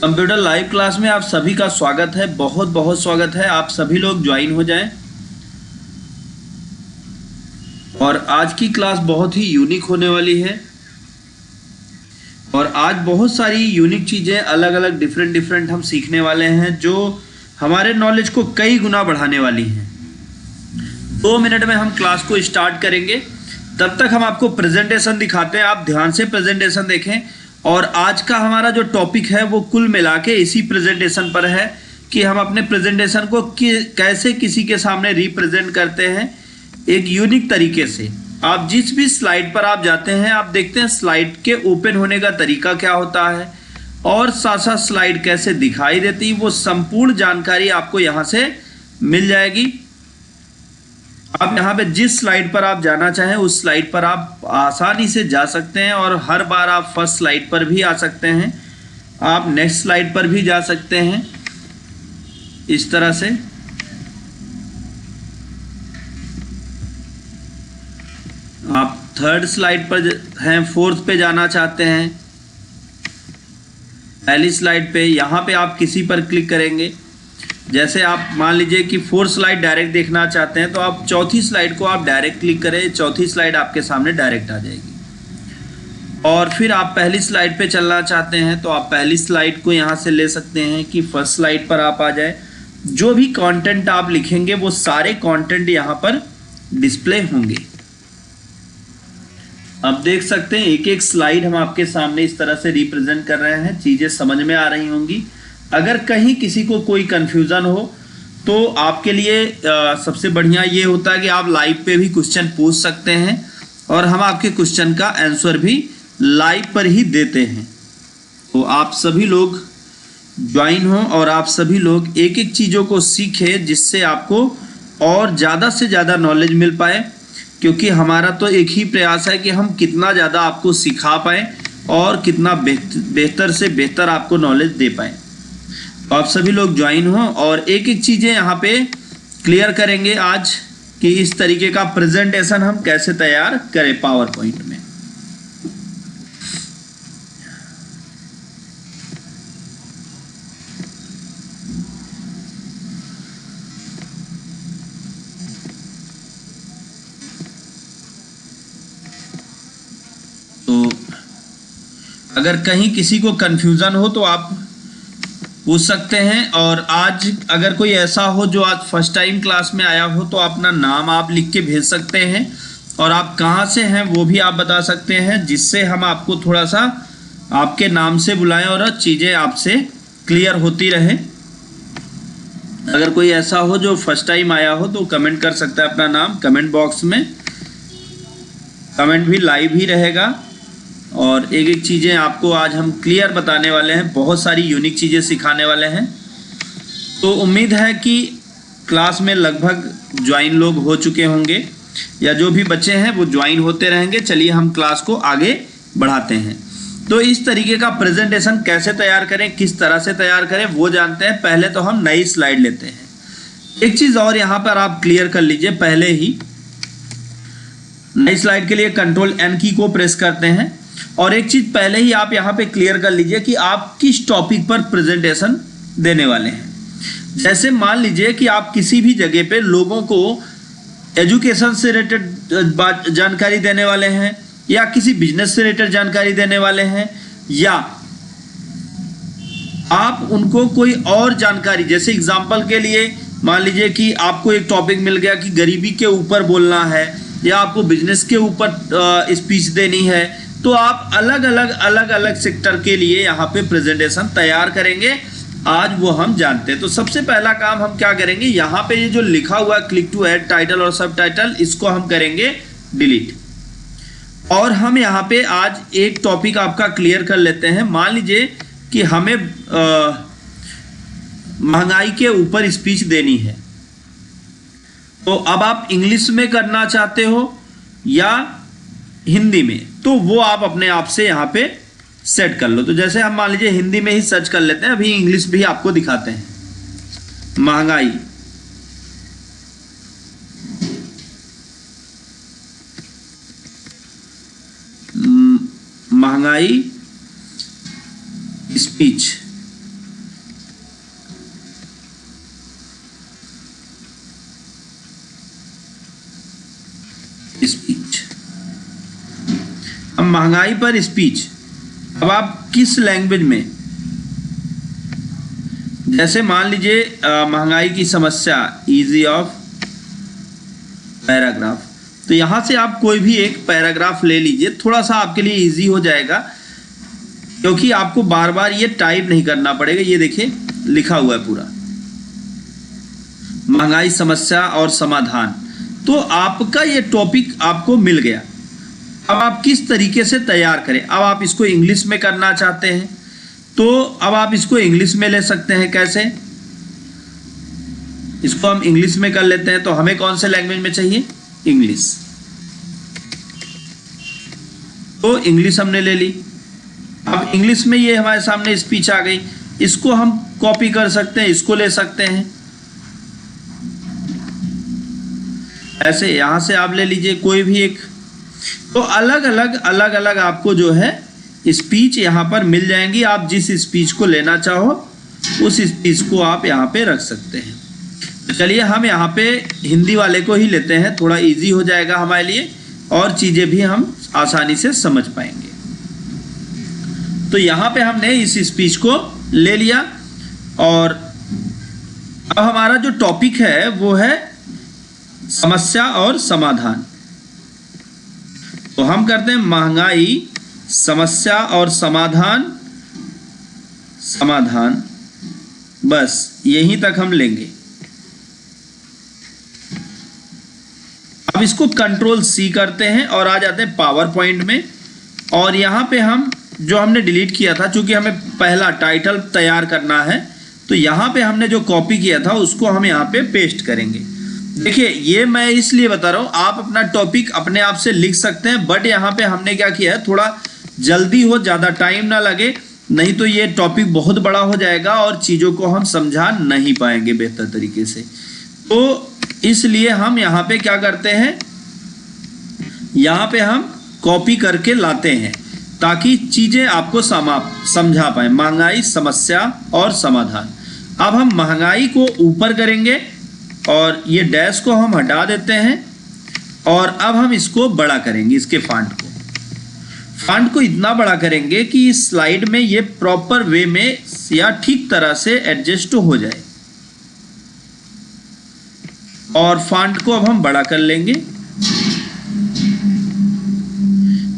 Computer live class में आप सभी का स्वागत है। बहुत बहुत स्वागत है। आप सभी लोग ज्वाइन हो जाएं। और आज की क्लास बहुत ही यूनिक होने वाली है और आज बहुत सारी यूनिक चीज़ें अलग अलग डिफरेंट हम सीखने वाले हैं जो हमारे नॉलेज को कई गुना बढ़ाने वाली हैं। 2 मिनट में हम क्लास को स्टार्ट करेंगे। तब तक हम आपको प्रेजेंटेशन दिखाते हैं। आप ध्यान से प्रेजेंटेशन देखें। और आज का हमारा जो टॉपिक है वो कुल मिला के इसी प्रेजेंटेशन पर है कि हम अपने प्रेजेंटेशन को कैसे किसी के सामने रिप्रेजेंट करते हैं एक यूनिक तरीके से। आप जिस भी स्लाइड पर आप जाते हैं आप देखते हैं स्लाइड के ओपन होने का तरीका क्या होता है और साथ साथ स्लाइड कैसे दिखाई देती है, वो संपूर्ण जानकारी आपको यहाँ से मिल जाएगी। आप यहाँ पे जिस स्लाइड पर आप जाना चाहें उस स्लाइड पर आप आसानी से जा सकते हैं और हर बार आप फर्स्ट स्लाइड पर भी आ सकते हैं, आप नेक्स्ट स्लाइड पर भी जा सकते हैं। इस तरह से आप थर्ड स्लाइड पर हैं, फोर्थ पे जाना चाहते हैं, पहली स्लाइड पे, यहाँ पे आप किसी पर क्लिक करेंगे। जैसे आप मान लीजिए कि 4th स्लाइड डायरेक्ट देखना चाहते हैं तो आप चौथी स्लाइड को आप डायरेक्ट क्लिक करें, चौथी स्लाइड आपके सामने डायरेक्ट आ जाएगी। और फिर आप पहली स्लाइड पे चलना चाहते हैं तो आप पहली स्लाइड को यहाँ से ले सकते हैं कि फर्स्ट स्लाइड पर आप आ जाए। जो भी कंटेंट आप लिखेंगे वो सारे कंटेंट यहाँ पर डिस्प्ले होंगे। अब देख सकते हैं एक एक स्लाइड हम आपके सामने इस तरह से रिप्रेजेंट कर रहे हैं। चीज़ें समझ में आ रही होंगी। अगर कहीं किसी को कोई कंफ्यूजन हो तो आपके लिए सबसे बढ़िया ये होता है कि आप लाइव पे भी क्वेश्चन पूछ सकते हैं और हम आपके क्वेश्चन का आंसर भी लाइव पर ही देते हैं। तो आप सभी लोग ज्वाइन हो और आप सभी लोग एक एक चीज़ों को सीखें जिससे आपको और ज़्यादा से ज़्यादा नॉलेज मिल पाए, क्योंकि हमारा तो एक ही प्रयास है कि हम कितना ज़्यादा आपको सिखा पाएँ और कितना बेहतर से बेहतर आपको नॉलेज दे पाएँ। तो आप सभी लोग ज्वाइन हो और एक एक चीज़ें यहाँ पे क्लियर करेंगे आज कि इस तरीके का प्रेजेंटेशन हम कैसे तैयार करें पावर पॉइंट में। तो अगर कहीं किसी को कंफ्यूजन हो तो आप पूछ सकते हैं। और आज अगर कोई ऐसा हो जो आज फर्स्ट टाइम क्लास में आया हो तो अपना नाम आप लिख के भेज सकते हैं और आप कहाँ से हैं वो भी आप बता सकते हैं, जिससे हम आपको थोड़ा सा आपके नाम से बुलाएं और चीज़ें आपसे क्लियर होती रहें। अगर कोई ऐसा हो जो फर्स्ट टाइम आया हो तो कमेंट कर सकता है अपना नाम कमेंट बॉक्स में। कमेंट भी लाइव ही रहेगा और एक एक चीज़ें आपको आज हम क्लियर बताने वाले हैं। बहुत सारी यूनिक चीज़ें सिखाने वाले हैं। तो उम्मीद है कि क्लास में लगभग ज्वाइन लोग हो चुके होंगे या जो भी बच्चे हैं वो ज्वाइन होते रहेंगे। चलिए हम क्लास को आगे बढ़ाते हैं। तो इस तरीके का प्रेजेंटेशन कैसे तैयार करें, किस तरह से तैयार करें वो जानते हैं। पहले तो हम नई स्लाइड लेते हैं। एक चीज़ और यहाँ पर आप क्लियर कर लीजिए, पहले ही नई स्लाइड के लिए Ctrl+N की को प्रेस करते हैं। और एक चीज पहले ही आप यहाँ पे क्लियर कर लीजिए कि आप किस टॉपिक पर प्रेजेंटेशन देने वाले हैं। जैसे मान लीजिए कि आप किसी भी जगह पे लोगों को एजुकेशन से रिलेटेड जानकारी देने वाले हैं या किसी बिजनेस से रिलेटेड जानकारी देने वाले हैं, या आप उनको कोई और जानकारी, जैसे एग्जांपल के लिए मान लीजिए कि आपको एक टॉपिक मिल गया कि गरीबी के ऊपर बोलना है या आपको बिजनेस के ऊपर स्पीच देनी है, तो आप अलग अलग सेक्टर के लिए यहाँ पे प्रेजेंटेशन तैयार करेंगे। आज वो हम जानते हैं। तो सबसे पहला काम हम क्या करेंगे, यहाँ पे ये जो लिखा हुआ है क्लिक टू ऐड टाइटल और सब टाइटल, इसको हम करेंगे डिलीट। और हम यहाँ पे आज एक टॉपिक आपका क्लियर कर लेते हैं। मान लीजिए कि हमें महंगाई के ऊपर स्पीच देनी है। तो अब आप इंग्लिश में करना चाहते हो या हिंदी में, तो वो आप अपने आप से यहाँ पे सेट कर लो। तो जैसे हम मान लीजिए हिंदी में ही सर्च कर लेते हैं, अभी इंग्लिश भी आपको दिखाते हैं। महंगाई, महंगाई स्पीच। महंगाई पर स्पीच, अब आप किस लैंग्वेज में, जैसे मान लीजिए महंगाई की समस्या, इजी ऑफ पैराग्राफ, तो यहां से आप कोई भी एक पैराग्राफ ले लीजिए, थोड़ा सा आपके लिए इजी हो जाएगा क्योंकि आपको बार बार ये टाइप नहीं करना पड़ेगा। ये देखिए लिखा हुआ है पूरा, महंगाई समस्या और समाधान। तो आपका ये टॉपिक आपको मिल गया। अब आप किस तरीके से तैयार करें, अब आप इसको इंग्लिश में करना चाहते हैं तो अब आप इसको इंग्लिश में ले सकते हैं। कैसे, इसको हम इंग्लिश में कर लेते हैं। तो हमें कौन से लैंग्वेज में चाहिए, इंग्लिश, तो इंग्लिश हमने ले ली। अब इंग्लिश में ये हमारे सामने स्पीच आ गई, इसको हम कॉपी कर सकते हैं, इसको ले सकते हैं। ऐसे यहां से आप ले लीजिए कोई भी एक, तो अलग अलग आपको जो है स्पीच यहाँ पर मिल जाएंगी। आप जिस स्पीच को लेना चाहो उस स्पीच को आप यहाँ पे रख सकते हैं। तो चलिए हम यहाँ पे हिंदी वाले को ही लेते हैं, थोड़ा इजी हो जाएगा हमारे लिए और चीज़ें भी हम आसानी से समझ पाएंगे। तो यहाँ पे हमने इस स्पीच को ले लिया और अब हमारा जो टॉपिक है वो है समस्या और समाधान। तो हम करते हैं महंगाई, समस्या और समाधान, समाधान, बस यहीं तक हम लेंगे। अब इसको कंट्रोल सी करते हैं और आ जाते हैं पावर पॉइंट में। और यहाँ पे हम जो हमने डिलीट किया था, चूंकि हमें पहला टाइटल तैयार करना है तो यहाँ पे हमने जो कॉपी किया था उसको हम यहाँ पे पेस्ट करेंगे। देखिए ये मैं इसलिए बता रहा हूँ, आप अपना टॉपिक अपने आप से लिख सकते हैं, बट यहाँ पे हमने क्या किया है, थोड़ा जल्दी हो, ज़्यादा टाइम ना लगे, नहीं तो ये टॉपिक बहुत बड़ा हो जाएगा और चीज़ों को हम समझा नहीं पाएंगे बेहतर तरीके से। तो इसलिए हम यहाँ पे क्या करते हैं, यहाँ पे हम कॉपी करके लाते हैं ताकि चीज़ें आपको समझा पाए। महंगाई, समस्या और समाधान। अब हम महंगाई को ऊपर करेंगे और ये डैश को हम हटा देते हैं और अब हम इसको बड़ा करेंगे, इसके फॉन्ट को इतना बड़ा करेंगे कि इस स्लाइड में ये प्रॉपर वे में या ठीक तरह से एडजस्ट हो जाए। और फॉन्ट को अब हम बड़ा कर लेंगे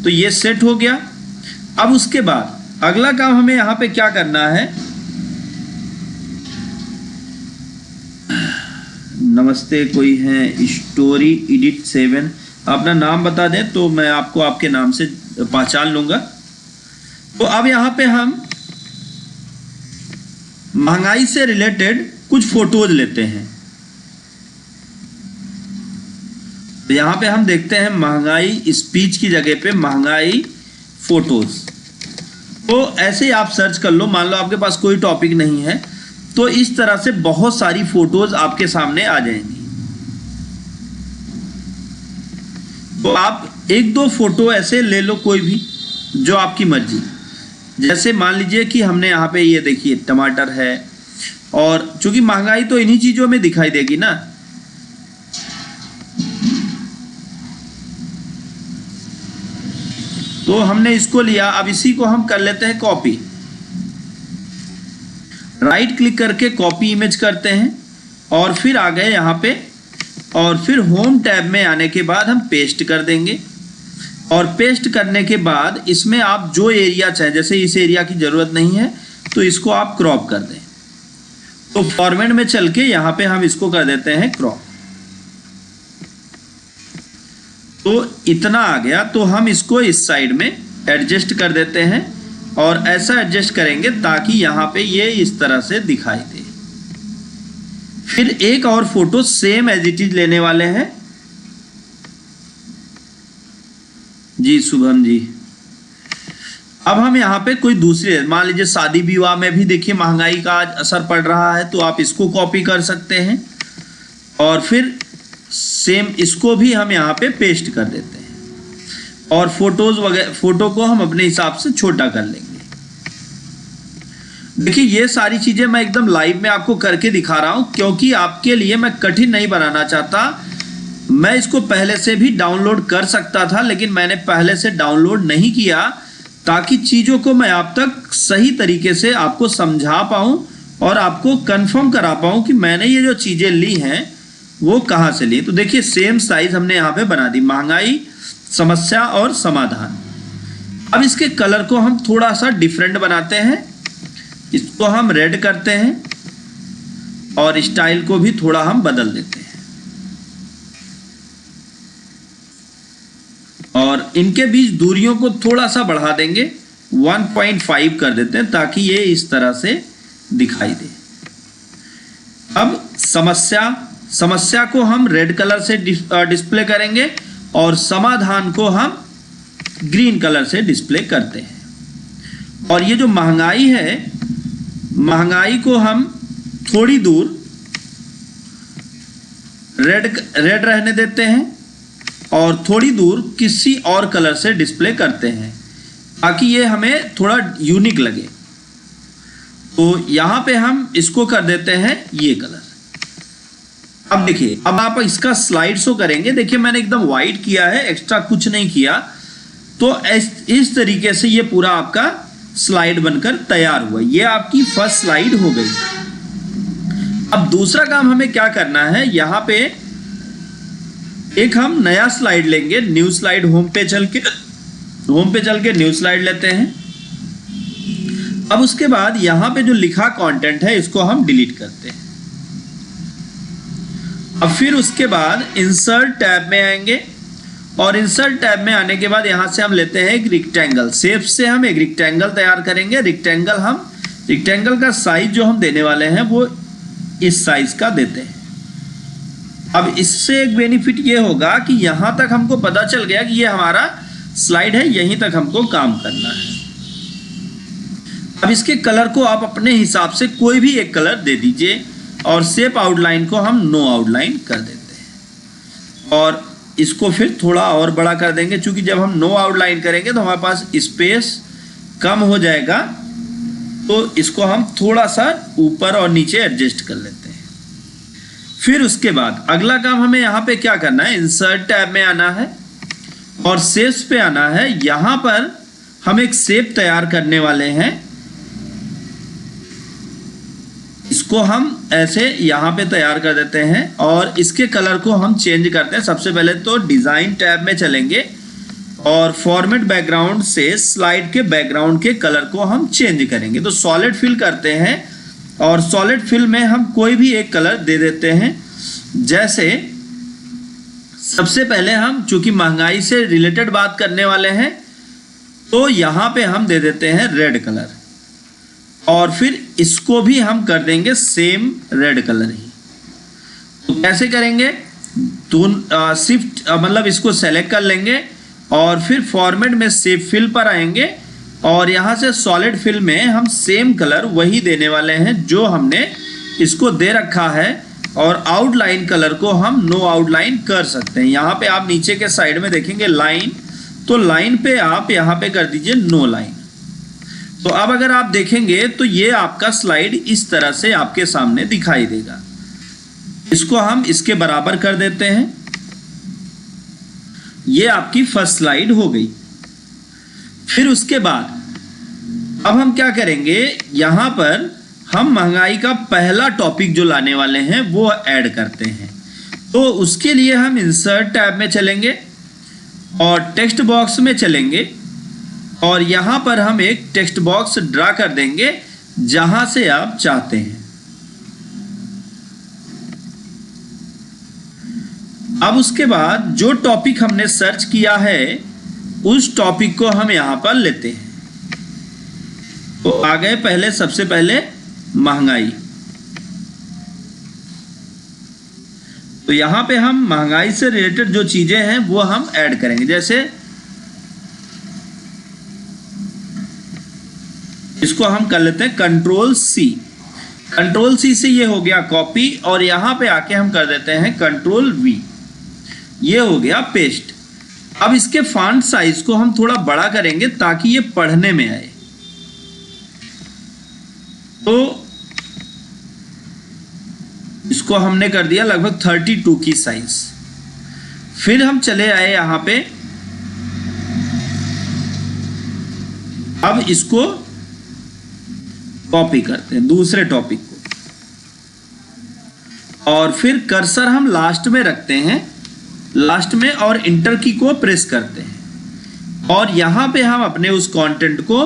तो ये सेट हो गया। अब उसके बाद अगला काम हमें यहां पे क्या करना है, नमस्ते, कोई है स्टोरी एडिट 7, अपना नाम बता दें तो मैं आपको आपके नाम से पहचान लूंगा। तो अब यहां पे हम महंगाई से रिलेटेड कुछ फोटोज लेते हैं। तो यहां पे हम देखते हैं महंगाई स्पीच की जगह पे महंगाई फोटोज। तो ऐसे ही आप सर्च कर लो, मान लो आपके पास कोई टॉपिक नहीं है तो इस तरह से बहुत सारी फोटोज आपके सामने आ जाएंगी। तो आप एक दो फोटो ऐसे ले लो, कोई भी जो आपकी मर्जी। जैसे मान लीजिए कि हमने यहाँ पे ये देखिए टमाटर है, और चूंकि महंगाई तो इन्हीं चीजों में दिखाई देगी ना, तो हमने इसको लिया। अब इसी को हम कर लेते हैं कॉपी, राइट क्लिक करके कॉपी इमेज करते हैं और फिर आ गए यहाँ पे और फिर होम टैब में आने के बाद हम पेस्ट कर देंगे। और पेस्ट करने के बाद इसमें आप जो एरिया चाहें, जैसे इस एरिया की ज़रूरत नहीं है तो इसको आप क्रॉप कर दें। तो फॉर्मेट में चल के यहाँ पे हम इसको कर देते हैं क्रॉप। तो इतना आ गया, तो हम इसको इस साइड में एडजस्ट कर देते हैं और ऐसा एडजस्ट करेंगे ताकि यहाँ पे ये इस तरह से दिखाई दे। फिर एक और photo same as it is लेने वाले हैं। जी शुभम जी, अब हम यहाँ पे कोई दूसरे, मान लीजिए शादी विवाह में भी देखिए महंगाई का आज असर पड़ रहा है, तो आप इसको कॉपी कर सकते हैं और फिर सेम इसको भी हम यहाँ पे पेस्ट कर देते हैं और फोटोज वगैरह, फोटो को हम अपने हिसाब से छोटा कर लेंगे। देखिए ये सारी चीजें मैं एकदम लाइव में आपको करके दिखा रहा हूं क्योंकि आपके लिए मैं कठिन नहीं बनाना चाहता। मैं इसको पहले से भी डाउनलोड कर सकता था, लेकिन मैंने पहले से डाउनलोड नहीं किया ताकि चीज़ों को मैं आप तक सही तरीके से आपको समझा पाऊँ और आपको कंफर्म करा पाऊँ कि मैंने ये जो चीज़ें ली हैं वो कहाँ से ली। तो देखिए सेम साइज हमने यहाँ पे बना दी, महंगाई, समस्या और समाधान। अब इसके कलर को हम थोड़ा सा डिफरेंट बनाते हैं, इसको हम रेड करते हैं और स्टाइल को भी थोड़ा हम बदल देते हैं और इनके बीच दूरियों को थोड़ा सा बढ़ा देंगे, 1.5 कर देते हैं ताकि ये इस तरह से दिखाई दे। अब समस्या को हम रेड कलर से डिस्प्ले करेंगे और समाधान को हम ग्रीन कलर से डिस्प्ले करते हैं। और ये जो महंगाई है, महंगाई को हम थोड़ी दूर रेड रहने देते हैं और थोड़ी दूर किसी और कलर से डिस्प्ले करते हैं ताकि ये हमें थोड़ा यूनिक लगे। तो यहाँ पे हम इसको कर देते हैं ये कलर। अब देखिए, अब आप इसका स्लाइड शो करेंगे, देखिए मैंने एकदम वाइट किया है, एक्स्ट्रा कुछ नहीं किया। तो इस तरीके से ये पूरा आपका स्लाइड बनकर तैयार हुआ। ये आपकी फर्स्ट स्लाइड हो गई। अब दूसरा काम हमें क्या करना है, यहाँ पे एक हम नया स्लाइड लेंगे, न्यू स्लाइड। होम पे चल के न्यू स्लाइड लेते हैं। अब उसके बाद यहाँ पे जो लिखा कंटेंट है इसको हम डिलीट करते हैं। अब फिर उसके बाद इंसर्ट टैब में आएंगे और इंसर्ट टैब में आने के बाद यहाँ से हम लेते हैं एक रेक्टेंगल। शेप से हम एक रेक्टेंगल तैयार करेंगे। रेक्टेंगल का साइज जो हम देने वाले हैं वो इस साइज का देते हैं। अब इससे एक बेनिफिट ये होगा कि यहाँ तक हमको पता चल गया कि ये हमारा स्लाइड है, यहीं तक हमको काम करना है। अब इसके कलर को आप अपने हिसाब से कोई भी एक कलर दे दीजिए और शेप आउटलाइन को हम नो आउटलाइन कर देते हैं और इसको फिर थोड़ा और बड़ा कर देंगे, क्योंकि जब हम नो आउटलाइन करेंगे तो हमारे पास स्पेस कम हो जाएगा। तो इसको हम थोड़ा सा ऊपर और नीचे एडजस्ट कर लेते हैं। फिर उसके बाद अगला काम हमें यहाँ पे क्या करना है, इंसर्ट टैब में आना है और शेप्स पे आना है। यहाँ पर हम एक शेप तैयार करने वाले हैं। इसको हम ऐसे यहाँ पे तैयार कर देते हैं और इसके कलर को हम चेंज करते हैं। सबसे पहले तो डिज़ाइन टैब में चलेंगे और फॉर्मेट बैकग्राउंड से स्लाइड के बैकग्राउंड के कलर को हम चेंज करेंगे। तो सॉलिड फिल करते हैं और सॉलिड फिल में हम कोई भी एक कलर दे देते हैं। जैसे सबसे पहले हम चूंकि महंगाई से रिलेटेड बात करने वाले हैं तो यहाँ पे हम दे देते हैं रेड कलर और फिर इसको भी हम कर देंगे सेम रेड कलर ही। तो कैसे करेंगे, तो शिफ्ट मतलब इसको सेलेक्ट कर लेंगे और फिर फॉर्मेट में शेप फिल पर आएंगे और यहाँ से सॉलिड फिल में हम सेम कलर वही देने वाले हैं जो हमने इसको दे रखा है और आउटलाइन कलर को हम नो आउटलाइन कर सकते हैं। यहाँ पे आप नीचे के साइड में देखेंगे लाइन, तो लाइन पे आप यहाँ पे कर दीजिए नो लाइन। तो अब अगर आप देखेंगे तो ये आपका स्लाइड इस तरह से आपके सामने दिखाई देगा। इसको हम इसके बराबर कर देते हैं। ये आपकी फर्स्ट स्लाइड हो गई। फिर उसके बाद अब हम क्या करेंगे, यहां पर हम महंगाई का पहला टॉपिक जो लाने वाले हैं वो ऐड करते हैं। तो उसके लिए हम इंसर्ट टैब में चलेंगे और टेक्स्ट बॉक्स में चलेंगे और यहां पर हम एक टेक्स्ट बॉक्स ड्रा कर देंगे जहां से आप चाहते हैं। अब उसके बाद जो टॉपिक हमने सर्च किया है उस टॉपिक को हम यहां पर लेते हैं। तो आ गए पहले, सबसे पहले महंगाई। तो यहां पे हम महंगाई से रिलेटेड जो चीजें हैं वो हम ऐड करेंगे। जैसे इसको हम कर लेते हैं कंट्रोल सी। कंट्रोल सी से ये हो गया कॉपी और यहां पे आके हम कर देते हैं कंट्रोल वी, ये हो गया पेस्ट। अब इसके फॉन्ट साइज को हम थोड़ा बड़ा करेंगे ताकि ये पढ़ने में आए। तो इसको हमने कर दिया लगभग 32 की साइज। फिर हम चले आए यहाँ पे, अब इसको कॉपी करते हैं दूसरे टॉपिक को, और फिर कर्सर हम लास्ट में रखते हैं, लास्ट में, और इंटर की को प्रेस करते हैं, और यहां पे हम अपने उस कंटेंट को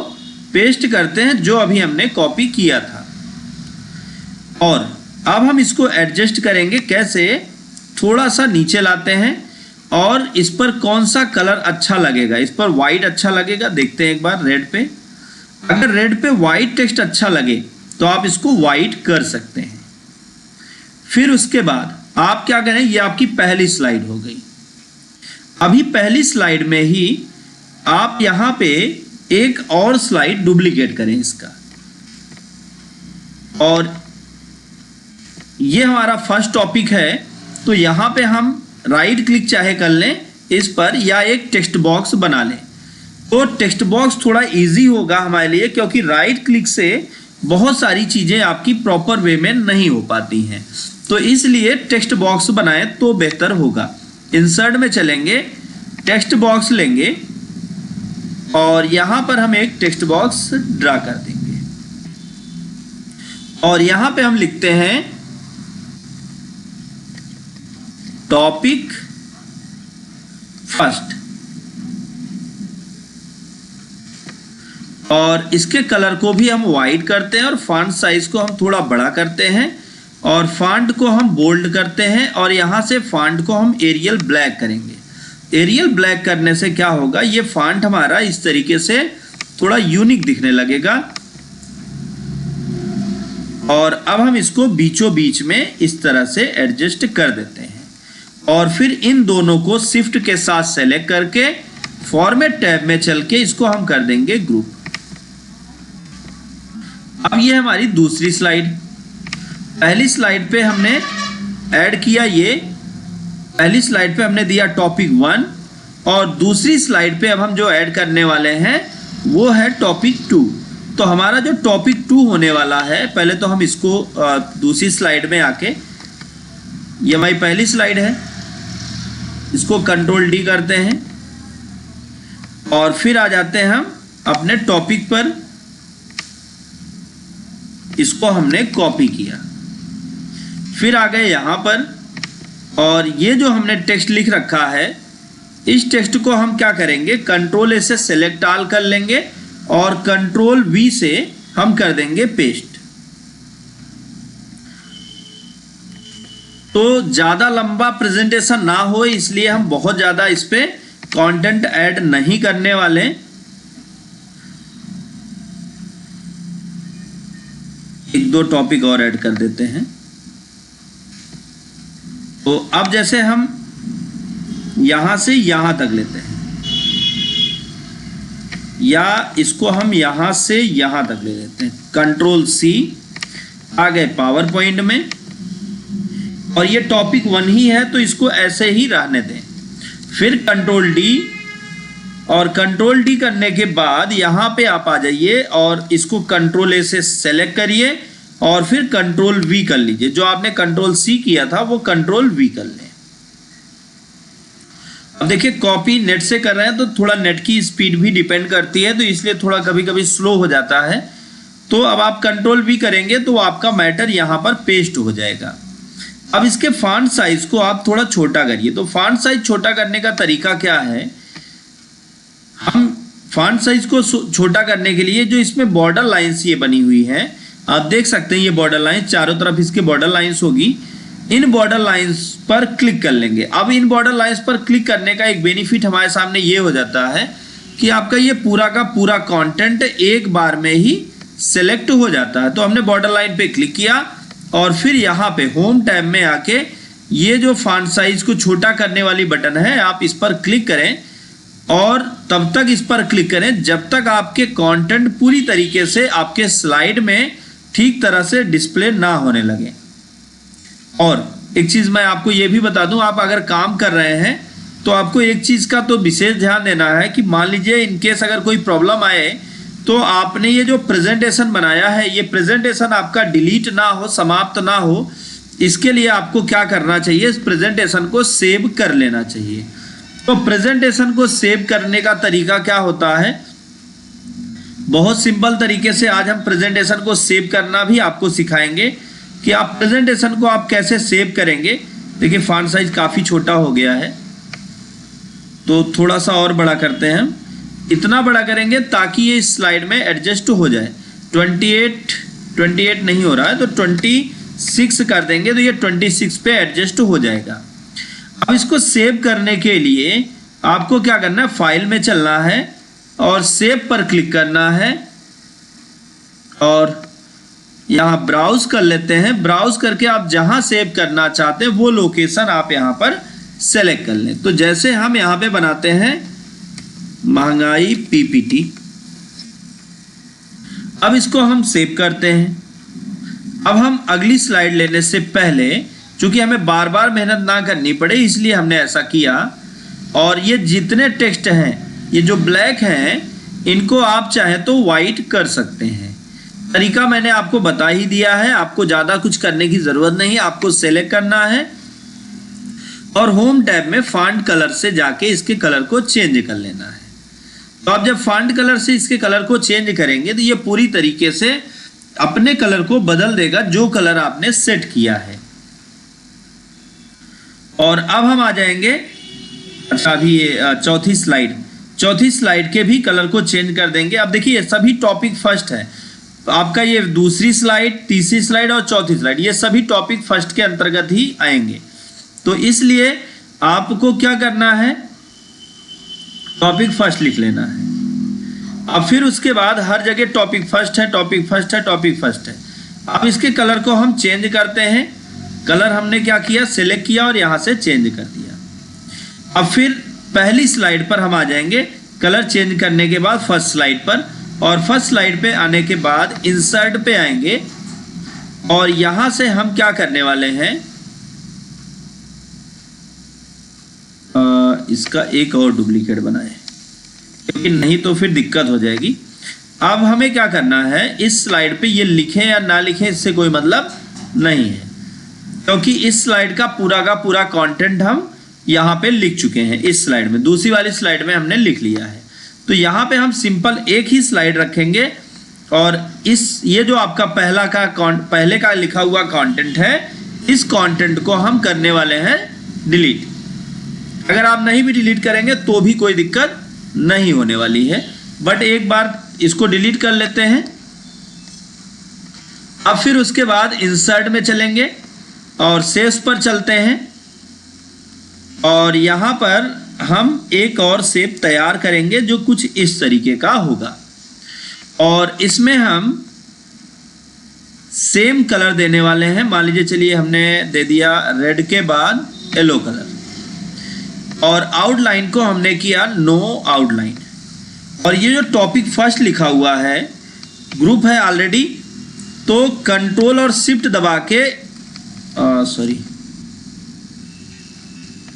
पेस्ट करते हैं जो अभी हमने कॉपी किया था। और अब हम इसको एडजस्ट करेंगे कैसे, थोड़ा सा नीचे लाते हैं और इस पर कौन सा कलर अच्छा लगेगा, इस पर वाइट अच्छा लगेगा, देखते हैं एक बार रेड पे। अगर रेड पे वाइट टेक्स्ट अच्छा लगे तो आप इसको वाइट कर सकते हैं। फिर उसके बाद आप क्या करें, ये आपकी पहली स्लाइड हो गई। अभी पहली स्लाइड में ही आप यहां पे एक और स्लाइड डुप्लीकेट करें इसका, और ये हमारा फर्स्ट टॉपिक है, तो यहां पे हम राइट क्लिक चाहे कर लें इस पर, या एक टेक्स्ट बॉक्स बना लें। तो टेक्स्ट बॉक्स थोड़ा इजी होगा हमारे लिए, क्योंकि राइट क्लिक से बहुत सारी चीज़ें आपकी प्रॉपर वे में नहीं हो पाती हैं, तो इसलिए टेक्स्ट बॉक्स बनाएं तो बेहतर होगा। इंसर्ट में चलेंगे, टेक्स्ट बॉक्स लेंगे और यहां पर हम एक टेक्स्ट बॉक्स ड्रा कर देंगे, और यहां पे हम लिखते हैं टॉपिक फर्स्ट, और इसके कलर को भी हम वाइट करते हैं, और फॉन्ट साइज को हम थोड़ा बड़ा करते हैं, और फॉन्ट को हम बोल्ड करते हैं, और यहां से फॉन्ट को हम एरियल ब्लैक करेंगे। एरियल ब्लैक करने से क्या होगा, ये फॉन्ट हमारा इस तरीके से थोड़ा यूनिक दिखने लगेगा, और अब हम इसको बीचों बीच में इस तरह से एडजस्ट कर देते हैं, और फिर इन दोनों को शिफ्ट के साथ सेलेक्ट करके फॉर्मेट टैब में चल के इसको हम कर देंगे ग्रुप। अब ये हमारी दूसरी स्लाइड, पहली स्लाइड पे हमने ऐड किया, ये पहली स्लाइड पे हमने दिया टॉपिक 1, और दूसरी स्लाइड पे अब हम जो ऐड करने वाले हैं वो है टॉपिक 2। तो हमारा जो टॉपिक 2 होने वाला है, पहले तो हम इसको दूसरी स्लाइड में आके, ये हमारी पहली स्लाइड है, इसको कंट्रोल डी करते हैं और फिर आ जाते हैं हम अपने टॉपिक पर, इसको हमने कॉपी किया, फिर आ गए यहां पर, और ये जो हमने टेक्स्ट लिख रखा है इस टेक्स्ट को हम क्या करेंगे, कंट्रोल ए से सेलेक्ट ऑल कर लेंगे और कंट्रोल वी से हम कर देंगे पेस्ट। तो ज्यादा लंबा प्रेजेंटेशन ना हो इसलिए हम बहुत ज्यादा इस पे कंटेंट ऐड नहीं करने वाले। एक दो टॉपिक और ऐड कर देते हैं। तो अब जैसे हम यहां से यहां तक लेते हैं, या इसको हम यहां से यहां तक ले लेते हैं, कंट्रोल सी, आ गए पावर पॉइंट में, और ये टॉपिक 1 ही है तो इसको ऐसे ही रहने दें। फिर कंट्रोल डी, और कंट्रोल डी करने के बाद यहां पे आप आ जाइए और इसको कंट्रोल ए से सेलेक्ट करिए और फिर कंट्रोल वी कर लीजिए। जो आपने कंट्रोल सी किया था वो कंट्रोल वी कर लें। अब देखिए कॉपी नेट से कर रहे हैं तो थोड़ा नेट की स्पीड भी डिपेंड करती है, तो इसलिए थोड़ा कभी कभी स्लो हो जाता है। तो अब आप कंट्रोल वी करेंगे तो आपका मैटर यहां पर पेस्ट हो जाएगा। अब इसके फॉन्ट साइज को आप थोड़ा छोटा करिए। तो फॉन्ट साइज छोटा करने का तरीका क्या है, हम फॉन्ट साइज को छोटा करने के लिए जो इसमें बॉर्डर लाइंस ये बनी हुई है, आप देख सकते हैं ये बॉर्डर लाइन, चारों तरफ इसके बॉर्डर लाइंस होगी, इन बॉर्डर लाइंस पर क्लिक कर लेंगे। अब इन बॉर्डर लाइंस पर क्लिक करने का एक बेनिफिट हमारे सामने ये हो जाता है कि आपका ये पूरा का पूरा कंटेंट एक बार में ही सिलेक्ट हो जाता है। तो हमने बॉर्डर लाइन पे क्लिक किया और फिर यहाँ पे होम टैब में आके ये जो फॉन्ट साइज को छोटा करने वाली बटन है आप इस पर क्लिक करें, और तब तक इस पर क्लिक करें जब तक आपके कंटेंट पूरी तरीके से आपके स्लाइड में ठीक तरह से डिस्प्ले ना होने लगे। और एक चीज मैं आपको ये भी बता दूं, आप अगर काम कर रहे हैं तो आपको एक चीज का तो विशेष ध्यान देना है कि मान लीजिए इनकेस अगर कोई प्रॉब्लम आए तो आपने ये जो प्रेजेंटेशन बनाया है ये प्रेजेंटेशन आपका डिलीट ना हो, समाप्त ना हो, इसके लिए आपको क्या करना चाहिए, इस प्रेजेंटेशन को सेव कर लेना चाहिए। तो प्रेजेंटेशन को सेव करने का तरीका क्या होता है, बहुत सिंपल तरीके से आज हम प्रेजेंटेशन को सेव करना भी आपको सिखाएंगे कि आप प्रेजेंटेशन को आप कैसे सेव करेंगे। देखिए फॉन्ट साइज काफ़ी छोटा हो गया है, तो थोड़ा सा और बड़ा करते हैं हम। इतना बड़ा करेंगे ताकि ये स्लाइड में एडजस्ट हो जाए। 28 नहीं हो रहा है तो 26 कर देंगे तो ये 26 पे एडजस्ट हो जाएगा। अब इसको सेव करने के लिए आपको क्या करना है, फाइल में चलना है और सेव पर क्लिक करना है और यहाँ ब्राउज कर लेते हैं। ब्राउज करके आप जहाँ सेव करना चाहते हैं वो लोकेशन आप यहाँ पर सेलेक्ट कर लें। तो जैसे हम यहाँ पे बनाते हैं महंगाई पीपीटी, अब इसको हम सेव करते हैं। अब हम अगली स्लाइड लेने से पहले, चूंकि हमें बार बार मेहनत ना करनी पड़े इसलिए हमने ऐसा किया, और ये जितने टेक्स्ट हैं ये जो ब्लैक हैं इनको आप चाहे तो वाइट कर सकते हैं। तरीका मैंने आपको बता ही दिया है, आपको ज़्यादा कुछ करने की ज़रूरत नहीं है। आपको सेलेक्ट करना है और होम टैब में फॉन्ट कलर से जाके इसके कलर को चेंज कर लेना है। तो आप जब फॉन्ट कलर से इसके कलर को चेंज करेंगे तो ये पूरी तरीके से अपने कलर को बदल देगा जो कलर आपने सेट किया है। और अब हम आ जाएंगे, अच्छा अभी ये चौथी स्लाइड के भी कलर को चेंज कर देंगे। अब देखिए सभी टॉपिक फर्स्ट है, तो आपका ये दूसरी स्लाइड, तीसरी स्लाइड और चौथी स्लाइड ये सभी टॉपिक फर्स्ट के अंतर्गत ही आएंगे। तो इसलिए आपको क्या करना है, टॉपिक फर्स्ट लिख लेना है। अब फिर उसके बाद हर जगह टॉपिक फर्स्ट है, टॉपिक फर्स्ट है, टॉपिक फर्स्ट है। अब इसके कलर को हम चेंज करते हैं। कलर हमने क्या किया, सिलेक्ट किया और यहाँ से चेंज कर दिया। अब फिर पहली स्लाइड पर हम आ जाएंगे, कलर चेंज करने के बाद फर्स्ट स्लाइड पर, और फर्स्ट स्लाइड पे आने के बाद इंसर्ट पे आएंगे और यहाँ से हम क्या करने वाले हैं, इसका एक और डुप्लीकेट बनाए, लेकिन नहीं तो फिर दिक्कत हो जाएगी। अब हमें क्या करना है, इस स्लाइड पे ये लिखें या ना लिखें इससे कोई मतलब नहीं है, क्योंकि इस स्लाइड का पूरा कंटेंट हम यहाँ पे लिख चुके हैं। इस स्लाइड में, दूसरी वाली स्लाइड में हमने लिख लिया है। तो यहाँ पे हम सिंपल एक ही स्लाइड रखेंगे और ये जो आपका पहले का लिखा हुआ कंटेंट है, इस कंटेंट को हम करने वाले हैं डिलीट। अगर आप नहीं भी डिलीट करेंगे तो भी कोई दिक्कत नहीं होने वाली है, बट एक बार इसको डिलीट कर लेते हैं। अब फिर उसके बाद इंसर्ट में चलेंगे और सेव्स पर चलते हैं और यहाँ पर हम एक और शेप तैयार करेंगे जो कुछ इस तरीके का होगा, और इसमें हम सेम कलर देने वाले हैं। मान लीजिए चलिए हमने दे दिया रेड के बाद येलो कलर, और आउटलाइन को हमने किया नो आउटलाइन। और ये जो टॉपिक फर्स्ट लिखा हुआ है, ग्रुप है ऑलरेडी, तो कंट्रोल और शिफ्ट दबा के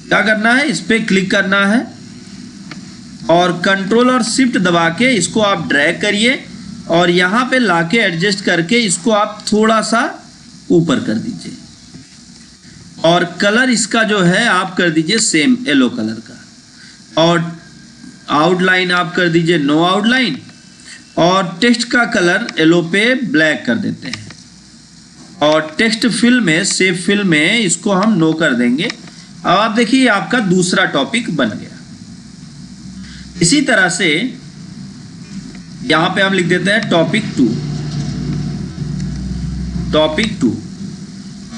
क्या करना है, इस पर क्लिक करना है और कंट्रोल और शिफ्ट दबा के इसको आप ड्रैग करिए और यहाँ पे लाके एडजस्ट करके इसको आप थोड़ा सा ऊपर कर दीजिए, और कलर इसका जो है आप कर दीजिए सेम येलो कलर का, और आउटलाइन आप कर दीजिए नो आउटलाइन, और टेक्स्ट का कलर येलो पे ब्लैक कर देते हैं, और टेक्स्ट फिल में, सेव फिल में इसको हम नो कर देंगे। अब आप देखिए आपका दूसरा टॉपिक बन गया। इसी तरह से यहां पे हम लिख देते हैं टॉपिक 2।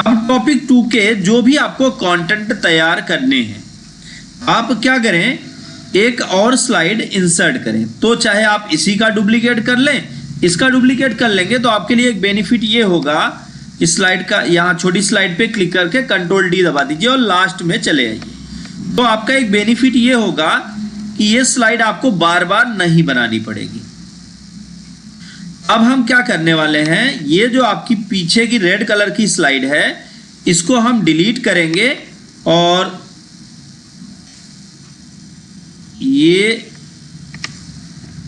अब टॉपिक 2 के जो भी आपको कंटेंट तैयार करने हैं, आप क्या करें, एक और स्लाइड इंसर्ट करें। तो चाहे आप इसी का डुप्लीकेट कर लें, इसका डुप्लीकेट कर लेंगे तो आपके लिए एक बेनिफिट ये होगा, इस स्लाइड का यहाँ छोटी स्लाइड पे क्लिक करके कंट्रोल डी दबा दीजिए और लास्ट में चले आइए। तो आपका एक बेनिफिट ये होगा कि ये स्लाइड आपको बार बार नहीं बनानी पड़ेगी। अब हम क्या करने वाले हैं, ये जो आपकी पीछे की रेड कलर की स्लाइड है इसको हम डिलीट करेंगे और ये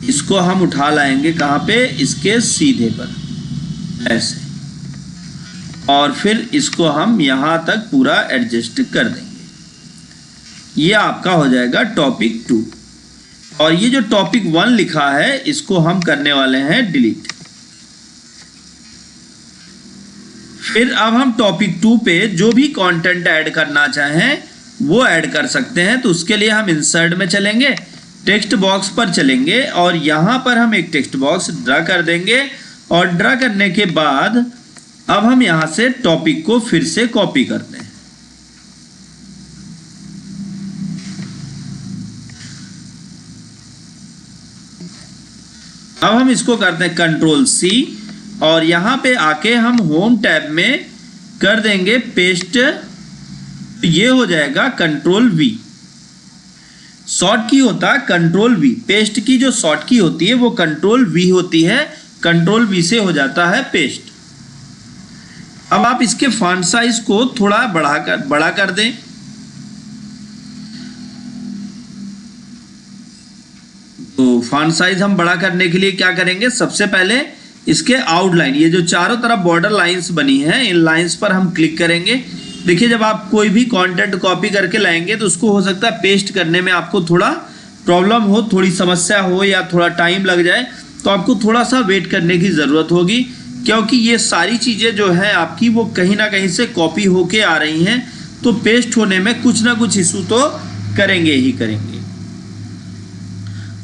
इसको हम उठा लाएंगे कहां पे, इसके सीधे पर ऐसे। और फिर इसको हम यहाँ तक पूरा एडजस्ट कर देंगे। ये आपका हो जाएगा टॉपिक 2। और ये जो टॉपिक 1 लिखा है इसको हम करने वाले हैं डिलीट। फिर अब हम टॉपिक 2 पे जो भी कंटेंट ऐड करना चाहें वो ऐड कर सकते हैं। तो उसके लिए हम इंसर्ट में चलेंगे, टेक्स्ट बॉक्स पर चलेंगे और यहाँ पर हम एक टेक्स्ट बॉक्स ड्रा कर देंगे। और ड्रा करने के बाद अब हम यहाँ से टॉपिक को फिर से कॉपी करते हैं। अब हम इसको करते हैं Ctrl+C और यहाँ पे आके हम होम टैब में कर देंगे पेस्ट। ये हो जाएगा Ctrl+V। शॉर्ट की होता है Ctrl+V। पेस्ट की जो शॉर्ट की होती है वो Ctrl+V होती है। Ctrl+V से हो जाता है पेस्ट। अब आप इसके फॉन्ट साइज को थोड़ा बड़ा कर दें। तो फॉन्ट साइज हम बड़ा करने के लिए क्या करेंगे, सबसे पहले इसके आउटलाइन, ये जो चारों तरफ बॉर्डर लाइंस बनी हैं इन लाइंस पर हम क्लिक करेंगे। देखिए जब आप कोई भी कंटेंट कॉपी करके लाएंगे तो उसको हो सकता है पेस्ट करने में आपको थोड़ा प्रॉब्लम हो, थोड़ी समस्या हो या थोड़ा टाइम लग जाए, तो आपको थोड़ा सा वेट करने की ज़रूरत होगी, क्योंकि ये सारी चीज़ें जो हैं आपकी वो कहीं ना कहीं से कॉपी होके आ रही हैं। तो पेस्ट होने में कुछ ना कुछ इशू तो करेंगे ही करेंगे।